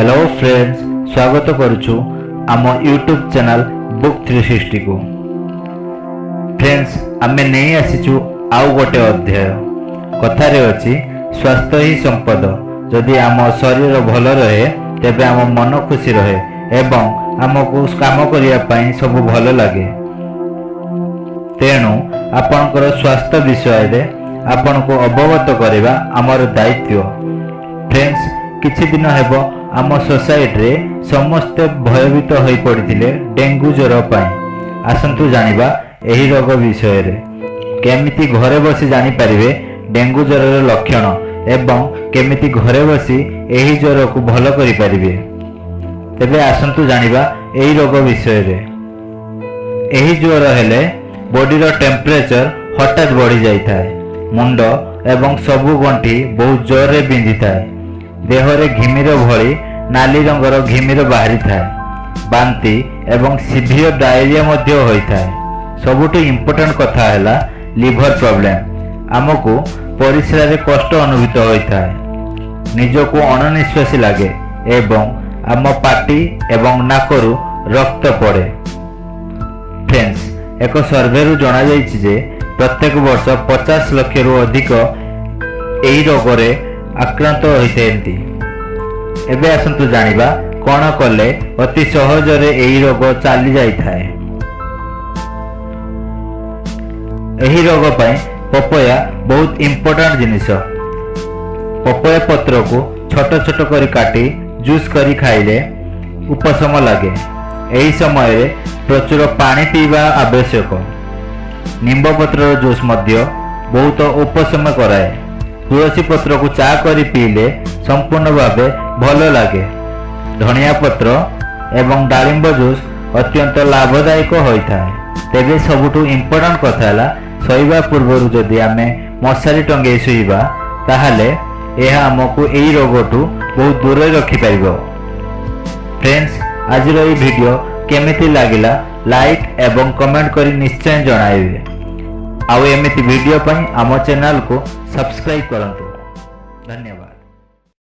Hello friends, स्वागत करुछु आम YouTube channel book 360 को। फ्रेंड्स, आमे नहीं आसीचु आउ गोटे अध्याय। कथारे अछि स्वास्थ्य ही संपद। जदि आम शरीर भल रहे तेबे आम मन खुशी रहे एवं आमको काम करिया पई सब भल लगे। तेणु आपनकर स्वास्थ्य विषय रे आपनको अवगत करबा आमर दायित्व। फ्रेंड्स, किछि दिन हेबो आम सोसाइटी रे समस्त भयभीत होई पड़िथिले डेंगू ज्वर पाई। आसंतु जानिबा एही रोग विषय रे। केमिति घरे बसी जानि परिबे डेंगू ज्वर लक्षण एवं केमिति घरे बसी एही ज्वर को भल करि परिबे। तेबे आसंतु जानिबा एही रोग विषय रे। एही ज्वर हेले बॉडी रो टेम्परेचर हठात बढ़ी जाई थाए। मुंड एवं सबु गंठी बहुत जोर रे बिंधी थाए। देहरे घिमिर भली नाली रंगर घिमिर बाहरी थाए। बांती एवं सीवियर डायरिया मध्य होई थाए। सबुठु इम्पोर्टेंट कथा हैला लिवर प्रॉब्लम। आमको परिस्रा रे कष्ट अनुभूत होई थाए। निजको अणनिश्वासी लागे एवं आम पाटी एवं नाकरू रक्त पड़े। फ्रेंड्स, एक सर्वे रु जना जायछि जे प्रत्येक वर्ष 50 लाख रु अधिक एही रोग रे आक्रांत होइथेंती। एबे आसंतु जानिबा कोन कले अति सहज रे एही रोग चाली जाई थाए। एही रोग पई पपया बहुत इम्पोर्टेंट जिनिस। पपया पत्र को छोट छोट करी काटी जूस करी खाइले उपशम लागे। एही समय रे प्रचुर पानी पीवा आवश्यक। निंब पत्र जूस मध्य बहुत उपशम कराए। तुलसी पत्र को चा करी पीले संपूर्ण भावे भल लगे। धनिया पत्र एवं डालिंब जूस अत्यंत लाभदायक होता है। तेबे सबुठु इम्पोर्टेंट कथा है शोइबा पूर्व जदि आमे मशारी टंगे शोइबा ताहाले यह आमको एही रोगठु बहुत दूर रखि परिबो। फ्रेंड्स, आज ये वीडियो केमिति लागिला लाइक एवं कमेंट करी निश्चय जणाइबे। आउ एमिति वीडियो पई आम चैनल को सब्सक्राइब करंतु। धन्यवाद।